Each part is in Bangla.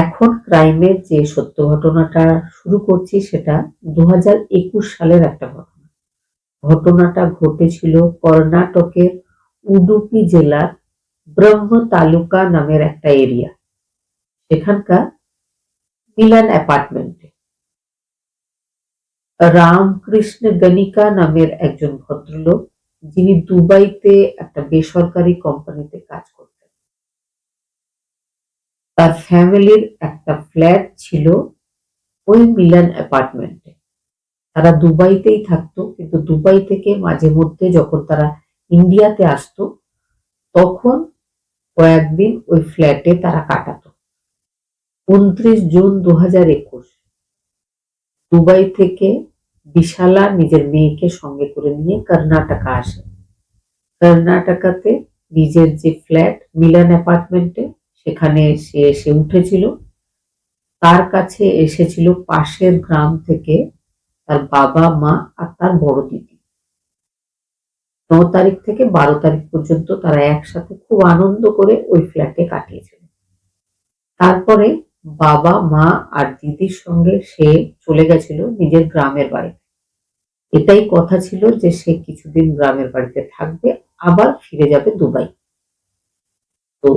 এখন ক্রাইমের যে সত্য ঘটনাটা শুরু করছি সেটা 2021 সালের একটা ঘটনা। ঘটনাটা ঘটেছিল কর্ণাটকের উডুপি জেলার ব্রহ্ম তালুকা নামের একটা এরিয়া। সেখানকার মিলান অ্যাপার্টমেন্টে রামকৃষ্ণ গণিকা নামের একজন ভদ্রলোক, যিনি দুবাইতে একটা বেসরকারি কোম্পানিতে কাজ করতেন, তার ফ্যামিলির একটা ফ্ল্যাট ছিল ওই মিলান অ্যাপার্টমেন্টে। তারা দুবাইতেই থাকতো, কিন্তু দুবাই থেকে মাঝে মধ্যে যখন তারা ইন্ডিয়াতে আসতো তখন কয়েকদিন ওই ফ্ল্যাটে তারা কাটাতো। 29 জুন 2021 দুবাই থেকে বিশালা নিজের মেয়েকে সঙ্গে করে নিয়ে কর্ণাটকা আসে। কর্ণাটকাতে নিজের যে ফ্ল্যাট মিলান অ্যাপার্টমেন্টে, সেখানে সে এসে উঠেছিল। তার কাছে এসেছিল পাশের গ্রাম থেকে তার বাবা মা আর তার বড় দিদি। 9 তারিখ থেকে 12 তারিখ পর্যন্ত তারা একসাথে খুব আনন্দ করে ওই ফ্ল্যাটে কাটিয়েছিল। তারপরে বাবা মা আর দিদির সঙ্গে সে চলে গেছিল নিজের গ্রামের বাড়িতে। এটাই কথা ছিল যে সে কিছুদিন গ্রামের বাড়িতে থাকবে, আবার ফিরে যাবে দুবাই। তো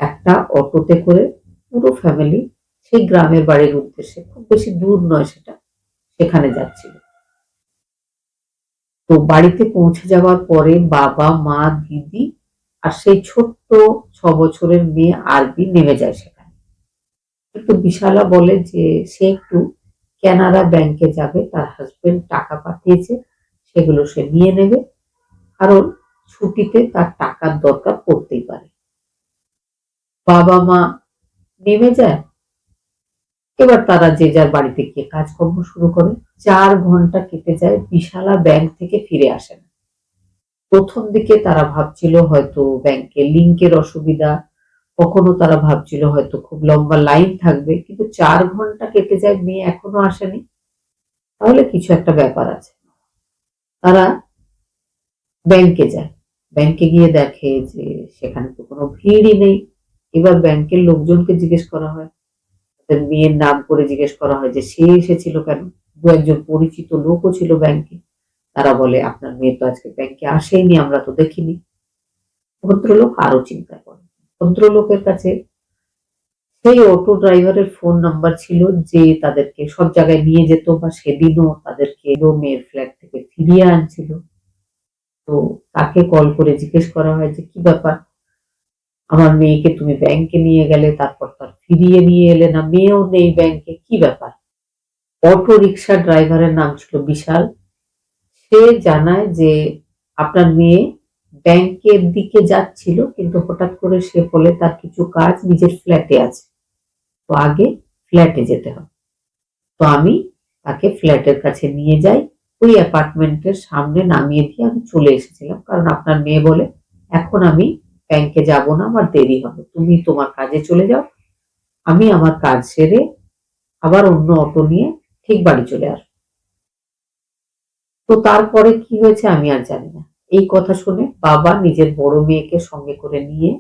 একটা অটোতে করে পুরো ফ্যামিলি সেই গ্রামের বাড়ির উদ্দেশ্যে, খুব বেশি দূর নয় সেটা, সেখানে যাচ্ছিল। তো বাড়িতে পৌঁছে যাওয়ার পরে বাবা মা দিদি আর সেই ছোট্ট 6 বছরের মেয়ে আরবি নেমে যায় সেখানে। কিন্তু বিশালা বলে যে সে একটু কানাড়া ব্যাংকে যাবে, তার হাজবেন্ড টাকা পাঠিয়েছে, সেগুলো সে নিয়ে নেবে, কারণ ছুটিতে তার টাকার দরকার পড়তেই পারে। বাবা মা নেমে যায়। এবার তারা যে যার বাড়িতে গিয়ে কাজকর্ম শুরু করে। 4 ঘন্টা কেটে যায়, বিশালা ব্যাংক থেকে ফিরে আসে না। প্রথম দিকে তারা ভাবছিল হয়তো ব্যাংকে লিংকের অসুবিধা, কখনো তারা ভাবছিল হয়তো খুব লম্বা লাইন থাকবে, কিন্তু 4 ঘন্টা কেটে যায়, মেয়ে এখনো আসেনি, তাহলে কিছু একটা ব্যাপার আছে। তারা ব্যাংকে যায়। ব্যাংকে গিয়ে দেখে যে সেখানে তো কোনো ভিড়ই নেই। এবার ব্যাংকের লোকজনকে জিজ্ঞেস করা হয়, তাদের মেয়ের নাম করে জিজ্ঞেস করা হয় যে সে এসেছিল কেন। দু একজন পরিচিত লোকও ছিল ব্যাংকে। তারা বলে আপনার মেয়ে তো আজকে ব্যাংকে আসেনি, আমরা তো দেখিনি। ভদ্রলোক আরো চিন্তা করেন। ভদ্রলোকের কাছে সেই অটো ড্রাইভারের ফোন নাম্বার ছিল যে তাদেরকে সব জায়গায় নিয়ে যেত, বা সেদিনও তাদেরকে মেয়ের ফ্ল্যাট থেকে ফিরিয়ে আনছিল। তো তাকে কল করে জিজ্ঞেস করা হয় যে কি ব্যাপার, আমার মেয়েকে তুমি ব্যাংকে নিয়ে গেলে, তারপর তার ফিরিয়ে নিয়ে এলে না, মেয়েও নেই ব্যাংকে, কি ব্যাপার। অটো রিক্সা ড্রাইভারের নাম ছিল বিশাল। সে জানায় যে আপনার মেয়ে ব্যাংকের দিকে যাচ্ছিল, কিন্তু হঠাৎ করে সে বলে তার কিছু কাজ নিজের ফ্ল্যাটে আছে, তো আগে ফ্ল্যাটে যেতে হবে। তো আমি তাকে ফ্ল্যাটের কাছে নিয়ে যাই, ওই অ্যাপার্টমেন্টের সামনে নামিয়ে দিয়ে আমি চলে এসেছিলাম, কারণ আপনার মেয়ে বলে এখন আমি ব্যাংকে যাব না, আমার দেরি হবে, তুমি তোমার কাজে চলে যাও, আমি আমার কাজ সেরে আবার অন্য অটো নিয়ে ঠিক বাড়ি চলে আসবো। তো তারপরে কি হয়েছে আমি আর জানি না। এই কথা শুনে বাবা নিজের বড় মেয়েকে সঙ্গে করে নিয়ে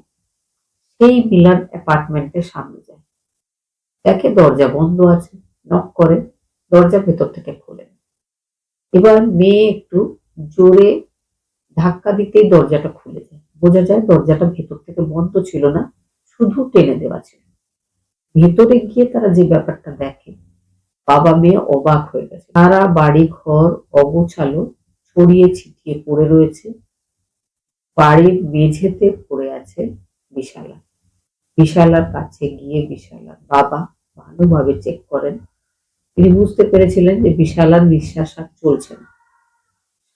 সেই মিলান অ্যাপার্টমেন্টের সামনে যায়। দেখে দরজা বন্ধ আছে, নক করে, দরজা ভেতর থেকে খোলে। এবার মেয়ে একটু জোরে ধাক্কা দিতেই দরজাটা খুলে যায়। বোঝা যায় দরজাটা ভেতর থেকে বন্ধ ছিল না, শুধু টেনে দেওয়া ছিল। ভেতরে গিয়ে তারা যে ব্যাপারটা দেখে, বাবা মেয়ে অবাক হয়ে গেছে। সারা বাড়ি ঘর অগোছালো, ছড়িয়ে ছিটিয়ে পড়ে রয়েছে। বাড়ির মেঝেতে পড়ে আছে বিশালা। বিশালার কাছে গিয়ে বিশালার বাবা ভালোভাবে চেক করেন। তিনি বুঝতে পেরেছিলেন যে বিশালার নিঃশ্বাস আর চলছে না।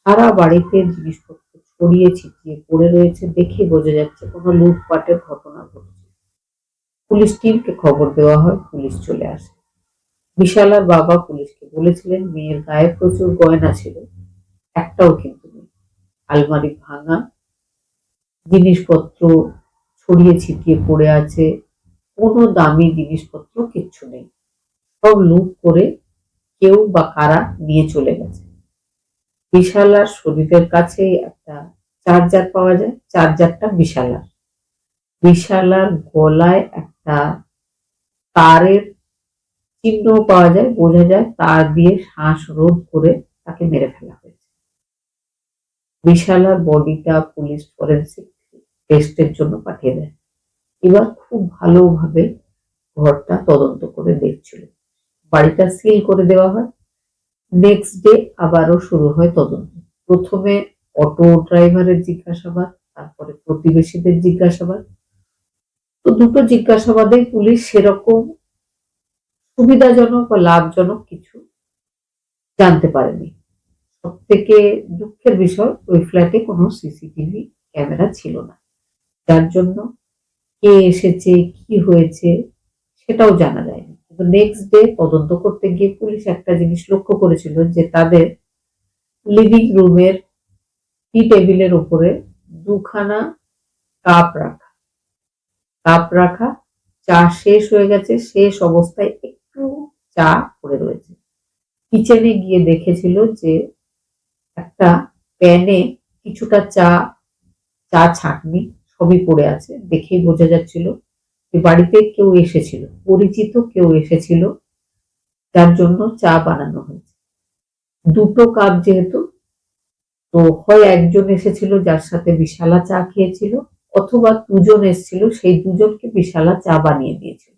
সারা বাড়িতে জিনিসপত্র ছড়িয়ে ছিটিয়ে পড়ে রয়েছে, দেখে বোঝা যাচ্ছে কোনো লুটপাটের ঘটনা ঘটছে। পুলিশ টিমকে খবর দেওয়া হয়, পুলিশ চলে আসে। বিশালার বাবা পুলিশকে বলেছিলেন মেয়ের গায়ে প্রচুর গয়না ছিল, একটাও কিন্তু নেই। আলমারি ভাঙা, জিনিসপত্র ছড়িয়ে ছিটিয়ে পড়ে আছে, কোনো দামি জিনিসপত্র কিচ্ছু নেই, সব লুট করে কেউ বা কারা নিয়ে চলে গেছে। বিশালার শরীরের কাছে একটা চার্জার পাওয়া যায়, চার্জারটা বিশালার। বিশালার গলায় একটা তারের চিহ্ন পাওয়া যায়, বোঝা যায় তার দিয়ে শ্বাসরোধ করে তাকে মেরে ফেলা হয়েছে। বিশালার বডিটা পুলিশ ফরেন্সিক টেস্টের জন্য পাঠিয়ে দেয়। এবার খুব ভালোভাবে ঘরটা তদন্ত করে দেখছিল। বাড়িটা সিল করে দেওয়া হয়। নেক্সট ডে আবারও শুরু হয় তদন্ত। প্রথমে অটো ড্রাইভারের জিজ্ঞাসাবাদ, তারপরে প্রতিবেশীদের জিজ্ঞাসাবাদ। তো দুটো জিজ্ঞাসাবাদে পুলিশ সেরকম সুবিধাজনক বা লাভজনক কিছু জানতে পারেনি। সব থেকে দুঃখের বিষয়, ওই ফ্ল্যাটে কোনো সিসিটিভি ক্যামেরা ছিল না, যার জন্য কে এসেছে, কি হয়েছে সেটাও জানা যায়নি। কিন্তু নেক্সট ডে তদন্ত করতে গিয়ে পুলিশ একটা জিনিস লক্ষ্য করেছিল যে তাদের লিভিং রুমের টি টেবিলের উপরে দুখানা কাপ রাখা, চা শেষ হয়ে গেছে, শেষ অবস্থায় একটু চা পড়ে রয়েছে। কিচেনে গিয়ে দেখেছিল যে একটা প্যানে কিছুটা চা ছাঁকনি সবই পড়ে আছে। দেখেই বোঝা যাচ্ছিল যে বাড়িতে কেউ এসেছিল, পরিচিত কেউ এসেছিল, যার জন্য চা বানানো হয়েছে। দুটো কাপ যেহেতু, তো হয় একজন এসেছিল যার সাথে বিশালা চা খেয়েছিল, অথবা দুজন এসেছিল, সেই দুজনকে বিশালা চা বানিয়ে দিয়েছিল।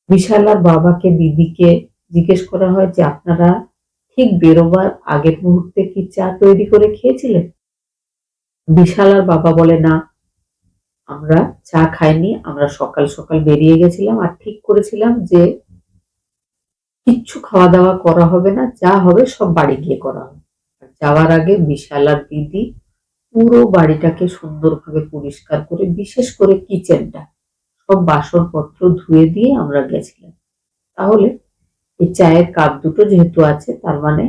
বিশালার বাবাকে, দিদিকে জিজ্ঞেস করা হয় যে আপনারা ঠিক বেরোবার আগের মুহূর্তে কি চা তৈরি করে খেয়েছিলেন? বিশালার বাবা বলে না, আমরা চা খাইনি, আমরা সকাল সকাল বেরিয়ে গেছিলাম আর ঠিক করেছিলাম যে কিচ্ছু খাওয়া দাওয়া করা হবে না, যা হবে সব বাড়ি গিয়ে করা হবে। যাওয়ার আগে বিশালার দিদি পুরো বাড়িটাকে সুন্দরভাবে পরিষ্কার করে, বিশেষ করে কিচেনটা সব বাসনপত্র ধুয়ে দিয়ে আমরা গেছিলাম। তাহলে এই চায়ের কাপ দুটো যেহেতু আছে, তার মানে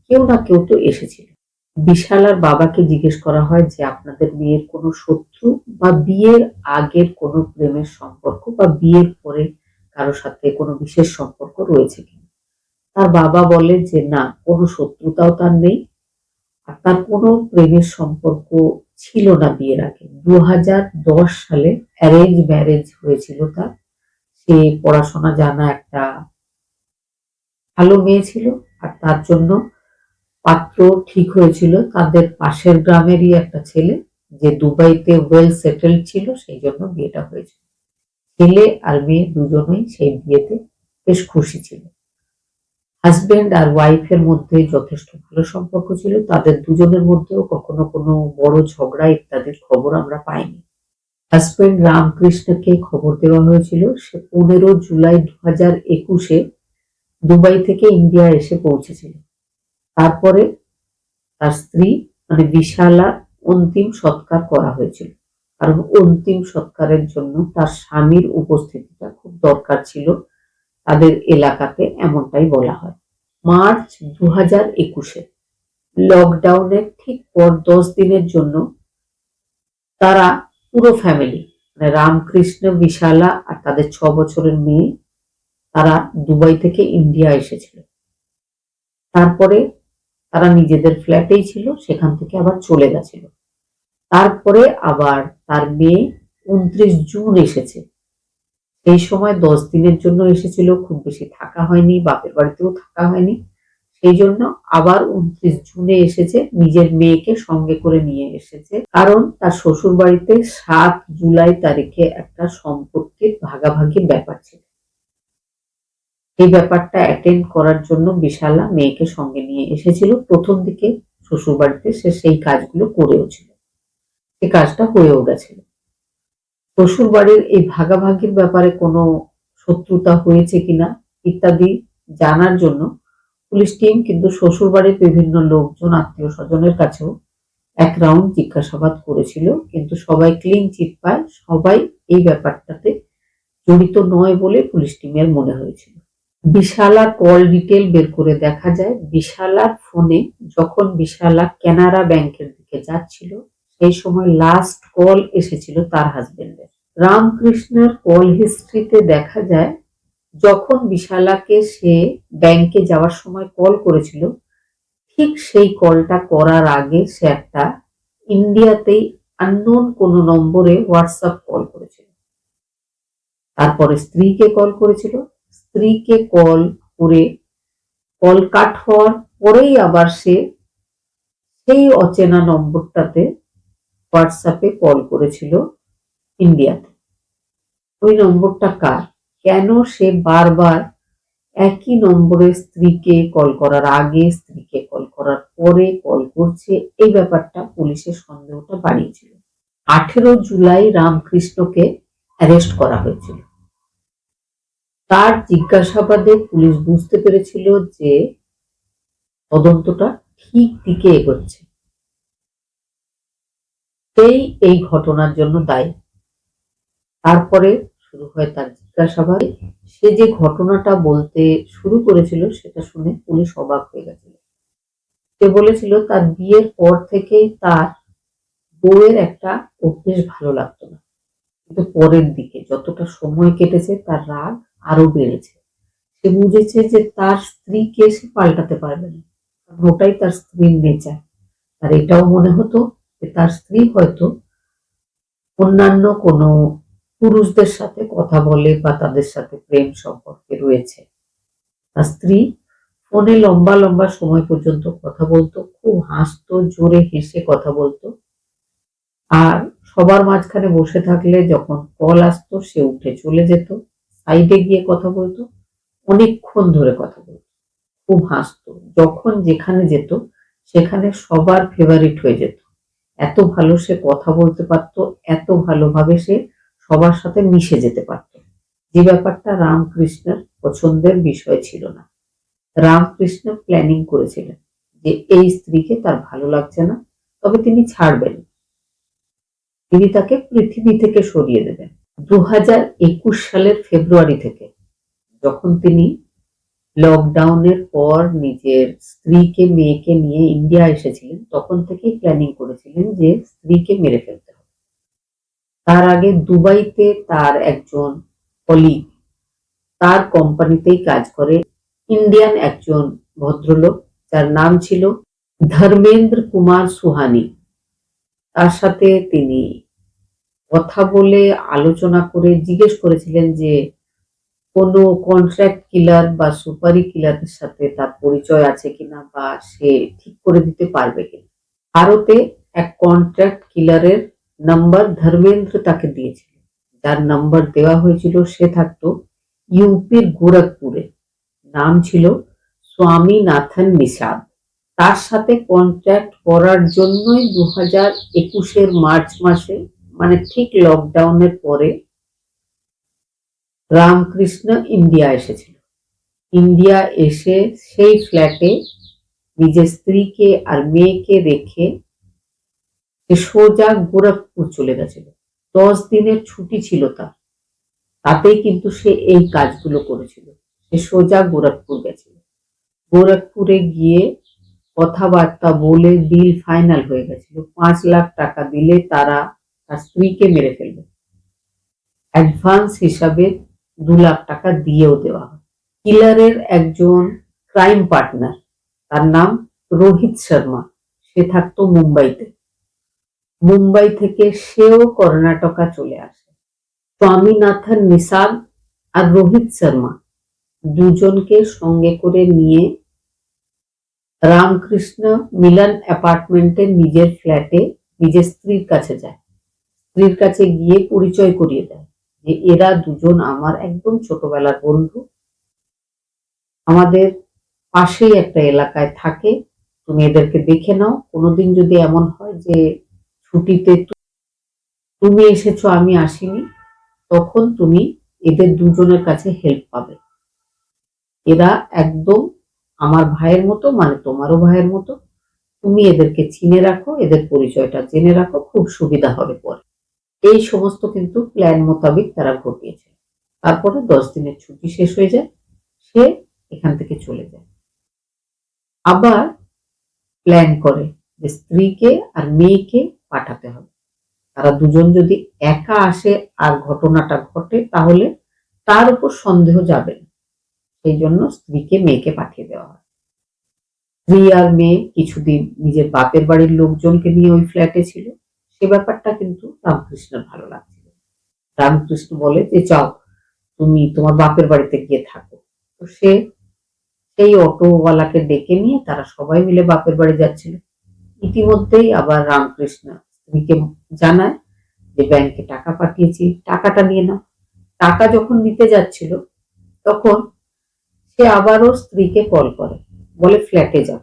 কেউ না কেউ তো এসেছিল। বিশালার বাবাকে জিজ্ঞেস করা হয় যে আপনাদের বিয়ের কোনো শত্রু বা বিয়ের আগের কোনো প্রেমের সম্পর্ক বা বিয়ের পরে কারো সাথে কোনো বিশেষ সম্পর্ক রয়েছে কিনা। তার বাবা বলে যে না, কোনো শত্রুতাও তার নেই, আর তার কোনো প্রেমের সম্পর্ক ছিল না বিয়ের আগে। 2010 সালে অ্যারেঞ্জ ম্যারেজ হয়েছিল তার। সে পড়াশোনা জানা একটা ভালো মেয়ে ছিল, আর তার জন্য পাত্র ঠিক হয়েছিল তাদের পাশের গ্রামেরই একটা ছেলে, যে দুবাইতে ওয়েল সেটেলড ছিল, সেই জন্য বিয়েটা হয়েছিল। ছেলে আর মেয়ে দুজনেই সেই বিয়েতে বেশ খুশি ছিল। হাজবেন্ড আর ওয়াইফের মধ্যে যথেষ্ট ভালো সম্পর্ক ছিল, তাদের দুজনের মধ্যেও কখনো কোনো বড় ঝগড়া ইত্যাদির খবর আমরা পাইনি। হাজবেন্ড রামকৃষ্ণকে খবর দেওয়া হয়েছিল, সে 15 জুলাই 2021-এ দুবাই থেকে ইন্ডিয়া এসে পৌঁছেছিল। তারপরে তার স্ত্রী মানে বিশালা অন্তিম সৎকার করা হয়েছিল, কারণ অন্তিম সৎকারের জন্য তার স্বামীর উপস্থিতিটা খুব দরকার ছিল তাদের এলাকাতে, এমনটাই বলা হয়। মার্চ 2021-এ লকডাউনের ঠিক পর 10 দিনের জন্য তারা পুরো ফ্যামিলি মানে রামকৃষ্ণ, বিশালা আর তাদের 6 বছরের মেয়ে, তারা দুবাই থেকে ইন্ডিয়া এসেছিল। তারপরে তারা নিজেদের ফ্ল্যাটেই ছিল, সেখান থেকে আবার চলে গেছিল। তারপরে আবার তার মেয়ে 29 জুন এসেছে। সেই সময় 10 দিনের জন্য এসেছিল, খুব বেশি থাকা হয়নি, বাপের বাড়িতেও থাকা হয়নি। সেই জন্য আবার 29 জুনে এসেছে, নিজের মেয়েকে সঙ্গে করে নিয়ে এসেছে, কারণ তার শ্বশুর বাড়িতে 7 জুলাই তারিখে একটা সম্পত্তির ভাগাভাগির ব্যাপার ছিল। এই ব্যাপারটা অ্যাটেন্ড করার জন্য বিশালা মেয়েকে সঙ্গে নিয়ে এসেছিল। প্রথম দিকে শ্বশুর বাড়িতে সে সেই কাজগুলো করেও ছিল, সে কাজটা হয়েও গেছিল। শ্বশুর বাড়ির এই ভাগাভাগির ব্যাপারে কোনো শত্রুতা হয়েছে কিনা ইত্যাদি জানার জন্য পুলিশ টিম কিন্তু শ্বশুর বাড়ির বিভিন্ন লোকজন, আত্মীয় স্বজনের কাছেও এক রাউন্ড জিজ্ঞাসাবাদ করেছিল, কিন্তু সবাই ক্লিন চিট পায়, সবাই এই ব্যাপারটাতে জড়িত নয় বলে পুলিশ টিমের মনে হয়েছিল। বিশালার কল ডিটেল বের করে দেখা যায়, বিশালার ফোনে যখন বিশালা কানাড়া ব্যাংকের দিকে যাচ্ছিল, সেই সময় লাস্ট কল এসেছিল তার হাজবেন্ডের। রামকৃষ্ণের কল হিস্ট্রিতে দেখা যায় যখন বিশালাকে সে ব্যাংকে যাওয়ার সময় কল করেছিল, ঠিক সেই কলটা করার আগে সে একটা ইন্ডিয়াতেই আননোন কোনো নম্বরে হোয়াটসঅ্যাপ কল করেছিল। তারপরে স্ত্রীকে কল করেছিল, স্ত্রীকে কল করে কল কাট হওয়ার পরেই আবার সে সেই অচেনা নম্বরটাতে হোয়াটসঅ্যাপে কল করেছিল ইন্ডিয়াতে। ওই নম্বরটা কার, কেন সে বারবার একই নম্বরে স্ত্রীকে কল করার আগে, স্ত্রীকে কল করার পরে কল করছে, এই ব্যাপারটা পুলিশের সন্দেহটা বাড়িয়েছিল। 18 জুলাই রামকৃষ্ণকে অ্যারেস্ট করা হয়েছিল। তার জিজ্ঞাসাবাদে পুলিশ বুঝতে পেরেছিল যে তদন্তটা ঠিক দিকে এগোচ্ছে, সেই এই ঘটনার জন্য দায়ী। তারপরে শুরু হয় তার জিজ্ঞাসাবাদ। সে যে ঘটনাটা বলতে শুরু করেছিল সেটা শুনে পুলিশ অবাক হয়ে গেছিল। সে বলেছিল তার বিয়ের পর থেকেই তার বউয়ের একটা অভ্যেস ভালো লাগতো না, কিন্তু পরের দিকে যতটা সময় কেটেছে তার রাগ আরো বেড়েছে। সে বুঝেছে যে তার স্ত্রীকে সে পাল্টাতে পারবে না, কারণ ওটাই তার স্ত্রীর নেচার। আর এটাও মনে হতো যে তার স্ত্রী হয়তো অন্যান্য কোনো পুরুষদের সাথে কথা বলে বা তাদের সাথে প্রেম সম্পর্কে রয়েছে। তার স্ত্রী ফোনে লম্বা লম্বা সময় পর্যন্ত কথা বলতো, খুব হাসতো, জোরে হেসে কথা বলতো। আর সবার মাঝখানে বসে থাকলে যখন কল আসতো সে উঠে চলে যেত, সাইডে গিয়ে কথা বলতো, অনেকক্ষণ ধরে কথা বলতো, খুব হাসতো। যখন যেখানে যেত সেখানে সবার ফেভারিট হয়ে যেত। এত ভালো সে কথা বলতে পারতো, এত ভালোভাবে সে সবার সাথে মিশে যেতে পারত, যে ব্যাপারটা রামকৃষ্ণের পছন্দের বিষয় ছিল না। রামকৃষ্ণ প্ল্যানিং করেছিলেন যে এই স্ত্রীকে তার ভালো লাগছে না, তবে তিনি ছাড়বেন, তিনি তাকে পৃথিবী থেকে সরিয়ে দেবেন। 2021 সালের ফেব্রুয়ারি থেকে, যখন তিনি লকডাউনের পর নিজের স্ত্রীকে মেয়েকে নিয়ে ইন্ডিয়া এসেছিলেন, তখন থেকেই প্ল্যানিং করেছিলেন যে স্ত্রীকে মেরে ফেলতে হবে। তার আগে দুবাইতে তার একজন কলিগ, তার কোম্পানিতেই কাজ করে ইন্ডিয়ান একজন ভদ্রলোক, যার নাম ছিল ধর্মেন্দ্র কুমার সুহানি। তার সাথে তিনি কথা বলে আলোচনা করে জিজ্ঞেস করেছিলেন যে কোনো কন্ট্রাক্ট কিলার বা সুপারি কিলারের সাথে তার পরিচয় আছে কিনা, বা সে ঠিক করে দিতে পারবে কিনা। ভারতে এক কন্ট্রাক্ট কিলারের নাম্বার ধর্মেন্দ্র তাকে দিয়েছিল, যার নাম্বার দেওয়া হয়েছিল সে থাকতো ইউপির গোরখপুরে, নাম ছিল স্বামীনাথন নিষাদ। তার সাথে কন্ট্রাক্ট করার জন্যই 2021 মার্চ মাসে, মানে ঠিক লকডাউনের পরে, রামকৃষ্ণ ইন্ডিয়া এসেছিল। ইন্ডিয়া এসে সেই ফ্ল্যাটে নিজের স্ত্রীকে আর মেয়েকে রেখে সে সোজা গোরখপুর চলে গেছিল। 10 দিনের ছুটি ছিল তার, তাতেই কিন্তু সে এই কাজগুলো করেছিল। সে সোজা গোরখপুর গেছিল। গোরখপুরে গিয়ে কথাবার্তা বলে ডিল ফাইনাল হয়ে গেছিল, 5 লাখ টাকা দিলে তারা তার স্ত্রীকে মেরে ফেলবে। অ্যাডভান্স হিসাবে 2 লাখ টাকা দিয়েও দেওয়া হয়। কিলারের একজন ক্রাইম পার্টনার, তার নাম রোহিত শর্মা, সে থাকতো মুম্বাইতে। মুম্বাই থেকে সেও কর্ণাটকা চলে আসে। স্বামীনাথন নিষাদ আর রোহিত শর্মা দুজনকে সঙ্গে করে নিয়ে রামকৃষ্ণ মিলন অ্যাপার্টমেন্টে নিজের ফ্ল্যাটে নিজের স্ত্রীর কাছে যায়। স্ত্রীর কাছে গিয়ে পরিচয় করিয়ে দেয় যে এরা দুজন আমার একদম ছোটবেলার বন্ধু, আমাদের পাশেই একটা এলাকায় থাকে, তুমি এদেরকে দেখে নাও, কোনোদিন যদি এমন হয় যে ছুটিতে তুমি এসেছো আমি আসিনি, তখন তুমি এদের দুজনের কাছে হেল্প পাবে। এরা একদম আমার ভাইয়ের মতো, মানে তোমারও ভাইয়ের মতো, তুমি এদেরকে চিনে রাখো, এদের পরিচয়টা জেনে রাখো, খুব সুবিধা হবে পরে। এই সমস্ত কিন্তু প্ল্যান মোতাবেক তারা ঘটিয়েছে। তারপরে 10 দিনের ছুটি শেষ হয়ে যায়, সে এখান থেকে চলে যায়। আবার প্ল্যান করে যে স্ত্রীকে আর মেয়েকে পাঠাতে হবে। তারা দুজন যদি একা আসে আর ঘটনাটা ঘটে তাহলে তার উপর সন্দেহ যাবে না, সেই জন্য স্ত্রীকে মেয়েকে পাঠিয়ে দেওয়া হয়। স্ত্রী আর মেয়ে কিছুদিন নিজের বাপের বাড়ির লোকজনকে নিয়ে ওই ফ্ল্যাটে ছিল। সে ব্যাপারটা কিন্তু রামকৃষ্ণের ভালো লাগছিল। রামকৃষ্ণ বলে যে যাও, তুমি তোমার বাপের বাড়িতে গিয়ে থাকো। তো সে সেই অটোওয়ালাকে ডেকে নিয়ে তারা সবাই মিলে বাপের বাড়ি যাচ্ছিল। ইতিমধ্যেই আবার রামকৃষ্ণ স্ত্রীকে জানায় যে ব্যাংকে টাকা পাঠিয়েছি, টাকাটা নিয়ে নাও। টাকা যখন নিতে যাচ্ছিল তখন সে আবারও স্ত্রীকে কল করে, বলে ফ্ল্যাটে যাও,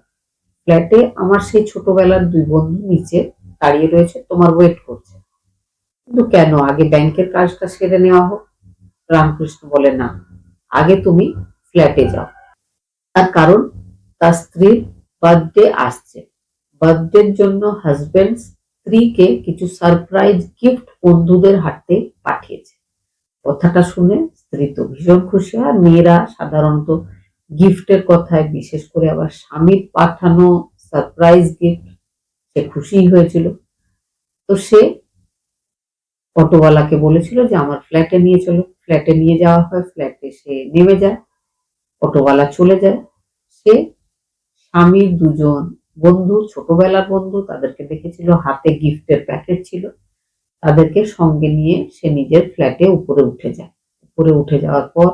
ফ্ল্যাটে আমার সেই ছোটবেলার দুই বন্ধু নিচে দাঁড়িয়ে রয়েছে, তোমার ওয়েট করছে। কিন্তু কেন, আগে ব্যাংকের কাজটা সেরে নেওয়া হোক। রামকৃষ্ণ বলে না, আগে তুমি ফ্ল্যাটে যাও। তার কারণ তার স্ত্রীর বার্থডে আসছে, বার্থডের জন্য হাজবেন্ড স্ত্রীকে কিছু সারপ্রাইজ গিফট বন্ধুদের হাতে পাঠিয়েছে। কথাটা শুনে স্ত্রী তো ভীষণ খুশি। আর মেয়েরা সাধারণত গিফটের কথায়, বিশেষ করে আবার স্বামীর পাঠানো সারপ্রাইজ গিফট, সে খুশিই হয়েছিল। তো সে অটোওয়ালাকে বলেছিল যে আমার ফ্ল্যাটে নিয়ে চলো। ফ্ল্যাটে নিয়ে যাওয়া হয়, ফ্ল্যাটে সে নেমে যায়, অটোওয়ালা চলে যায়। সে স্বামীর দুজন বন্ধু, ছোটবেলার বন্ধু, তাদেরকে দেখেছিল, হাতে গিফটের প্যাকেট ছিল, তাদেরকে সঙ্গে নিয়ে সে নিজের ফ্ল্যাটে উপরে উঠে যায়। উপরে উঠে যাওয়ার পর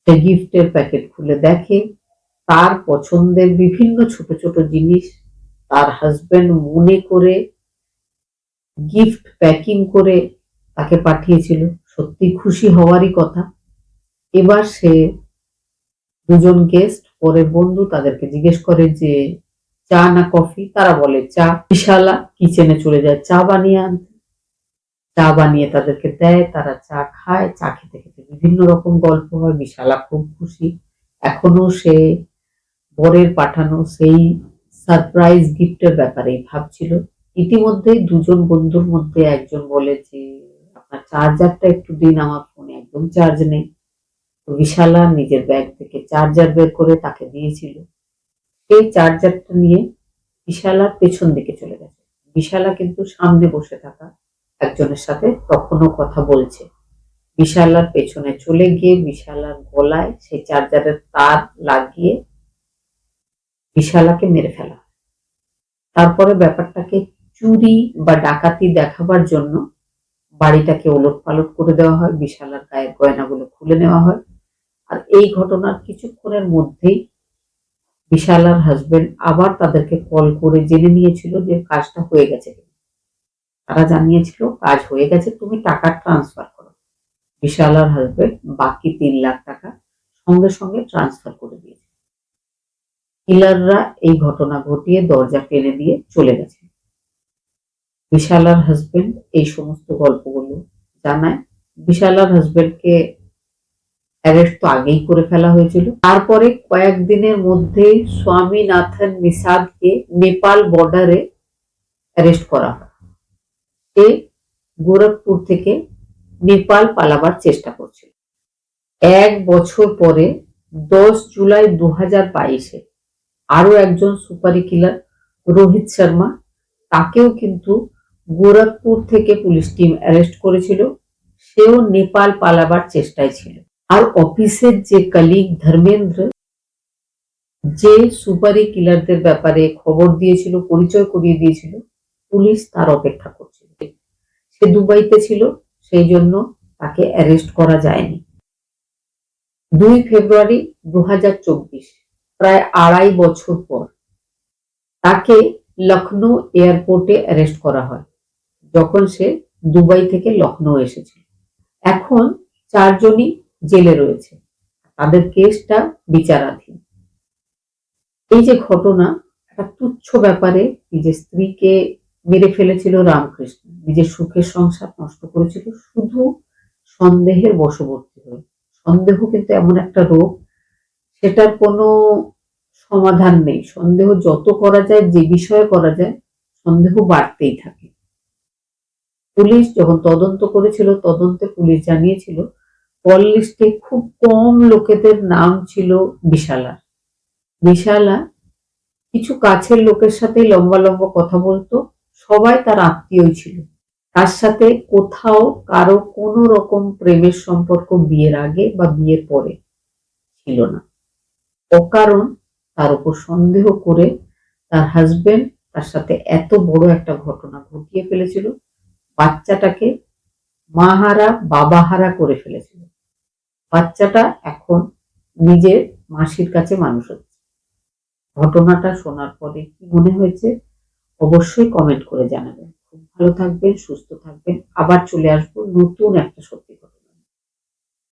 সে গিফটের প্যাকেট খুলে দেখে তার পছন্দের বিভিন্ন ছোট ছোট জিনিস তার হাজবেন্ড মনে করে গিফট প্যাকিং করে তাকে পাঠিয়েছিল। সত্যি খুশি হওয়ারই কথা। এবার সে দুজন গেস্ট, পরের বন্ধু, তাদেরকে জিজ্ঞেস করে যে চা না কফি। তারা বলে চা। বিশালা কিচেনে চলে যায় চা বানিয়ে আনতে। চা বানিয়ে তাদেরকে দেয়, তারা চা খায়। চা খেতে খেতে বিভিন্ন রকম গল্প হয়। বিশালা খুব খুশি। এখনো সে বরের পাঠানো সেই সারপ্রাইজ গিফটের ব্যাপারেই ভাবছিল। ইতিমধ্যেই দুজন বন্ধুর মধ্যে একজন বলে যে আপনার চার্জারটা একটু দিন, আমার ফোনে একদম চার্জ নেই। তো বিশালা নিজের ব্যাগ থেকে চার্জার বের করে তাকে দিয়েছিল। সেই চার্জারটা নিয়ে বিশালার পেছন দিকে চলে গেছে। বিশালা কিন্তু সামনে বসে থাকা একজনের সাথে তখনও কথা বলছে। বিশালার পেছনে চলে গিয়ে বিশালার গলায় সেই চার্জারের তার লাগিয়ে বিশালাকে মেরে ফেলা। তারপরে ব্যাপারটাকে চুরি বা ডাকাতি দেখাবার জন্য বাড়িটাকে ওলটপালট করে দেওয়া হয়, বিশালার গায়ের গয়নাগুলো খুলে নেওয়া হয়। আর এই ঘটনার কিছুক্ষণের মধ্যেই বিশালার হাজবেন্ড আবার তাদেরকে কল করে জেনে নিয়েছিল যে কাজটা হয়ে গেছে। তারা জানিয়েছিল কাজ হয়ে গেছে, তুমি টাকা ট্রান্সফার করো। বিশালার হাজবেন্ড বাকি 3 লাখ টাকা সঙ্গে সঙ্গে ট্রান্সফার করে দিয়েছে। কিলাররা এই ঘটনা ঘটিয়ে দরজা টেনে দিয়ে চলে গেছে। বিশালার হাজবেন্ড এই সমস্ত গল্পগুলো জানায়। বিশালার হাজবেন্ডকে অ্যারেস্ট তো আগেই করে ফেলা হয়েছিল। তারপরে কয়েকদিনের মধ্যে স্বামীনাথন নিষাদকে নেপাল বর্ডারে অ্যারেস্ট করা হয়। সে গোরখপুর থেকে নেপাল পালাবার চেষ্টা করছিল। 1 বছর পরে 10 জুলাই 2022-এ আরো একজন সুপারি কিলার রোহিত শর্মা, তাকেও কিন্তু গোরখপুর থেকে পুলিশ টিম অ্যারেস্ট করেছিল। সেও নেপাল পালাবার চেষ্টায় ছিল। আর অফিসের যে কলিগ ধর্মেন্দ্র, যে সুপারি কিলারদের ব্যাপারে খবর দিয়েছিল, পরিচয় করিয়ে দিয়েছিল, পুলিশ তার অপেক্ষা করছিল। সে দুবাইতে ছিল, সেই জন্য তাকে অ্যারেস্ট করা যায়নি। 2 ফেব্রুয়ারি 2024, প্রায় 2.5 বছর পর তাকে লখনৌ এয়ারপোর্টে অ্যারেস্ট করা হয়, যখন সে দুবাই থেকে লখনৌ এসেছিল। এখন 4জনই জেলে রয়েছে, তাদের কেসটা বিচারাধীন। এই যে ঘটনা, একটা তুচ্ছ ব্যাপারে নিজের স্ত্রীকে মেরে ফেলেছিল রামকৃষ্ণ, নিজের সুখের সংসার নষ্ট করেছিল শুধু সন্দেহের বশবর্তী হয়ে। সন্দেহ কিন্তু এমন একটা রোগ, সেটার কোনো সমাধান নেই। সন্দেহ যত করা যায়, যে বিষয়ে করা যায়, সন্দেহ বাড়তেই থাকে। পুলিশ যখন তদন্ত করেছিল, তদন্তে পুলিশ জানিয়েছিল কল লিস্টে খুব কম লোকেদের নাম ছিল বিশালার। বিশালা কিছু কাছের লোকের সাথে লম্বা লম্বা কথা বলতো, সবাই তার আত্মীয় ছিল। তার সাথে কোথাও কারো কোনো রকম প্রেমের সম্পর্ক বিয়ের আগে বা বিয়ের পরে ছিল না। অকারণ তার উপর সন্দেহ করে তার হাজবেন্ড তার সাথে এত বড় একটা ঘটনা ঘটিয়ে ফেলেছিল, বাচ্চাটাকে মাহারা বাবাহারা করে ফেলেছিল। বাচ্চাটা এখন নিজের মাসির কাছে মানুষ হচ্ছে। ঘটনাটা শোনার পরে কি মনে হয়েছে অবশ্যই কমেন্ট করে জানাবেন। খুব ভালো থাকবেন, সুস্থ থাকবেন। আবার চলে আসবো নতুন একটা সত্যি